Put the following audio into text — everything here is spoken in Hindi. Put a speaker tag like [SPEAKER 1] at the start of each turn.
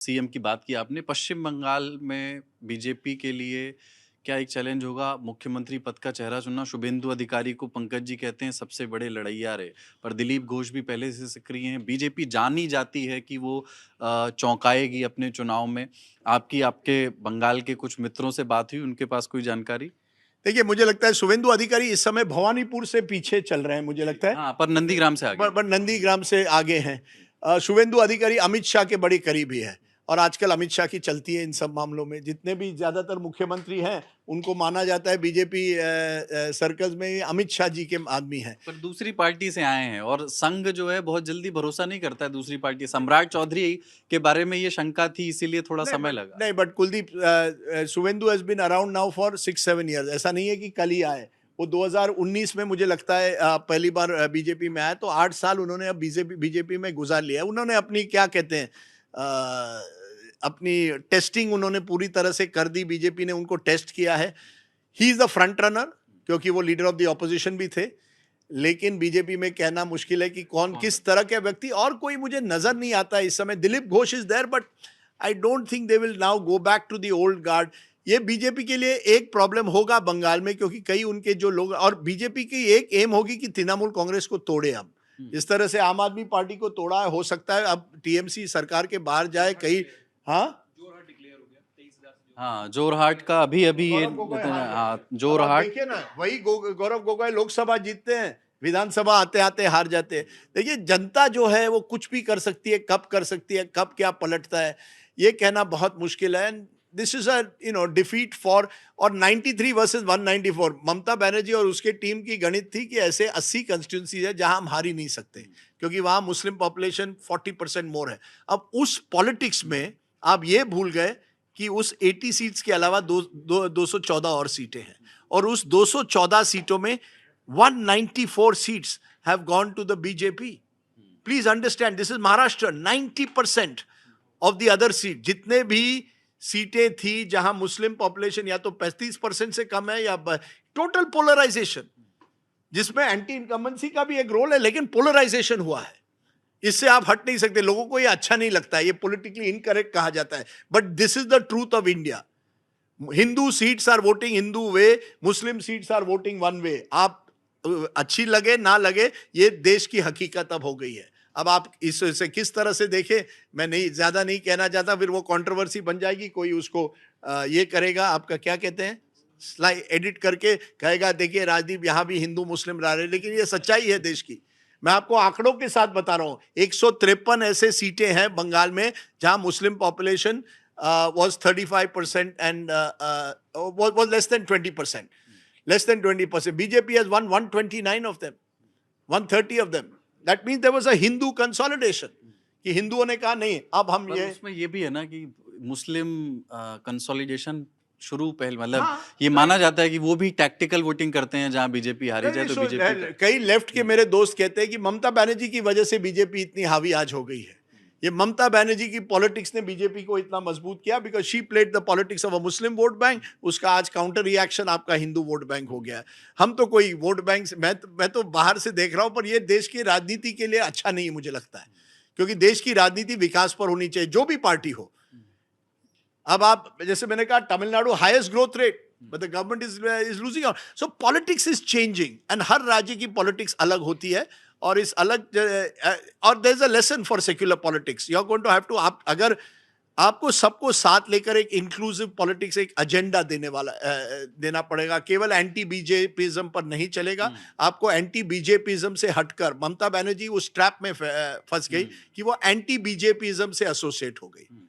[SPEAKER 1] सीएम की बात की आपने, पश्चिम बंगाल में बीजेपी के लिए क्या एक चैलेंज होगा मुख्यमंत्री पद का चेहरा चुनना? शुभेंदु अधिकारी को पंकज जी कहते हैं सबसे बड़े लड़ैया रहे, पर दिलीप घोष भी पहले से सक्रिय हैं। बीजेपी जानी जाती है कि वो चौंकाएगी अपने चुनाव में। आपके बंगाल के कुछ मित्रों से बात हुई, उनके पास कोई जानकारी?
[SPEAKER 2] देखिए, मुझे लगता है शुभेंदु अधिकारी इस समय भवानीपुर से पीछे चल रहे हैं, मुझे लगता है।
[SPEAKER 1] हाँ, पर नंदीग्राम से आगे।
[SPEAKER 2] पर नंदीग्राम से आगे हैं। शुभेंदु अधिकारी अमित शाह के बड़े करीबी है और आजकल अमित शाह की चलती है इन सब मामलों में। जितने भी ज्यादातर मुख्यमंत्री हैं उनको माना जाता है बीजेपी सर्कल्स में अमित शाह जी के आदमी हैं।
[SPEAKER 1] पर दूसरी पार्टी से आए हैं और संघ जो है बहुत जल्दी भरोसा नहीं करता है दूसरी पार्टी। सम्राट चौधरी के बारे में ये शंका थी, इसीलिए थोड़ा समय लगा।
[SPEAKER 2] नहीं, but Kuldeep, Shubhendu has been around now for 6-7 years. ऐसा नहीं है कि कल ही आए। वो 2019 में मुझे लगता है पहली बार बीजेपी में आया, तो 8 साल उन्होंने अब बीजेपी में गुजार लिया। उन्होंने अपनी क्या कहते हैं अपनी टेस्टिंग उन्होंने पूरी तरह से कर दी। बीजेपी ने उनको टेस्ट किया है। He is the front runner, क्योंकि वो लीडर ऑफ द ऑपोजिशन भी थे। लेकिन बीजेपी में कहना मुश्किल है कि कौन किस तरह के व्यक्ति, और कोई मुझे नजर नहीं आता इस समय। Dilip Ghosh is there, but I don't think they will now go back to the old guard. ये बीजेपी के लिए एक प्रॉब्लम होगा बंगाल में, क्योंकि कई उनके जो लोग, और बीजेपी की एक एम होगी कि तृणमूल कांग्रेस को तोड़े। अब इस तरह से आम आदमी पार्टी को तोड़ा है, हो सकता है अब टीएमसी सरकार के बाहर जाए कई। हाँ,
[SPEAKER 1] हाँ, जोरहाट का अभी ये हाँ, जोरहाट।
[SPEAKER 2] देखिए ना, वही गौरव गोगोई लोकसभा जीतते हैं, विधानसभा आते आते हार जाते हैं। देखिए, जनता जो है वो कुछ भी कर सकती है, कब कर सकती है, कब क्या पलटता है, ये कहना बहुत मुश्किल है। This is a defeat for, और 93 वर्सेस 194। ममता बनर्जी और उसके टीम की गणित थी कि ऐसे 80 कंस्टिट्यूंसी है जहां हम हार ही नहीं सकते, क्योंकि वहां मुस्लिम पॉपुलेशन 40% मोर है। अब उस पॉलिटिक्स में आप ये भूल गए कि उस 80 सीट्स के अलावा 214 और सीटें हैं, और उस 214 सीटों में 194 seats have gone to the BJP. Please understand, this is Maharashtra. 90% of the other seat, जितने भी सीटें थी जहां मुस्लिम पॉपुलेशन या तो 35% से कम है, या टोटल पोलराइजेशन, जिसमें एंटी इनकम्बेंसी का भी एक रोल है, लेकिन पोलराइजेशन हुआ है। इससे आप हट नहीं सकते। लोगों को ये अच्छा नहीं लगता है, ये पॉलिटिकली इनकरेक्ट कहा जाता है, but this is the truth of India. Hindu seats are voting Hindu way, Muslim seats are voting one way. आप अच्छी लगे ना लगे, ये देश की हकीकत अब हो गई है। अब आप इसे किस तरह से देखें, मैं नहीं ज्यादा नहीं कहना चाहता, फिर वो कंट्रोवर्सी बन जाएगी। कोई उसको ये करेगा, आपका क्या कहते हैं, स्लाइड एडिट करके कहेगा देखिए राजदीप यहाँ भी हिंदू मुस्लिम रह रहे, लेकिन ये सच्चाई है देश की। मैं आपको आंकड़ों के साथ बता रहा हूं, 153 ऐसे सीटें हैं बंगाल में जहां Muslim population was 35% and was less than 20%. Less than 20%. BJP has won 129 of them, 130 of them. That means there was a Hindu consolidation. कि हिंदुओं ने कहा नहीं, अब हम ये,
[SPEAKER 1] उसमें ये भी है ना कि मुस्लिम कंसोलिडेशन शुरू पहल, मतलब ये माना जाता है कि वो भी टैक्टिकल वोटिंग करते हैं, जहां बीजेपी हारी जाए तो बीजेपी।
[SPEAKER 2] कई लेफ्ट के मेरे दोस्त कहते हैं कि ममता बनर्जी की वजह से बीजेपी इतनी हावी आज हो गई है। ये ममता बनर्जी की पॉलिटिक्स ने बीजेपी को इतना मजबूत किया, because she played the politics of a Muslim vote bank. उसका आज काउंटर रिएक्शन आपका हिंदू वोट बैंक हो गया है। हम तो कोई वोट बैंक, मैं तो बाहर से देख रहा हूं, पर ये देश की राजनीति के लिए अच्छा नहीं मुझे लगता है, क्योंकि देश की राजनीति विकास पर होनी चाहिए, जो भी पार्टी हो। अब आप जैसे मैंने कहा, Tamil Nadu highest growth rate, but the government is losing out. So politics is changing, and हर राज्य की पॉलिटिक्स अलग होती है, और इस अलग, और there is a lesson for secular politics. You are going to have to, आप अगर आपको सबको साथ लेकर एक इंक्लूसिव पॉलिटिक्स, एक एजेंडा देना पड़ेगा। केवल एंटी बीजेपीज्म पर नहीं चलेगा। आपको एंटी बीजेपीज्म से हटकर, ममता बनर्जी उस ट्रैप में फंस गई कि वो एंटी बीजेपीज्म से एसोसिएट हो गई।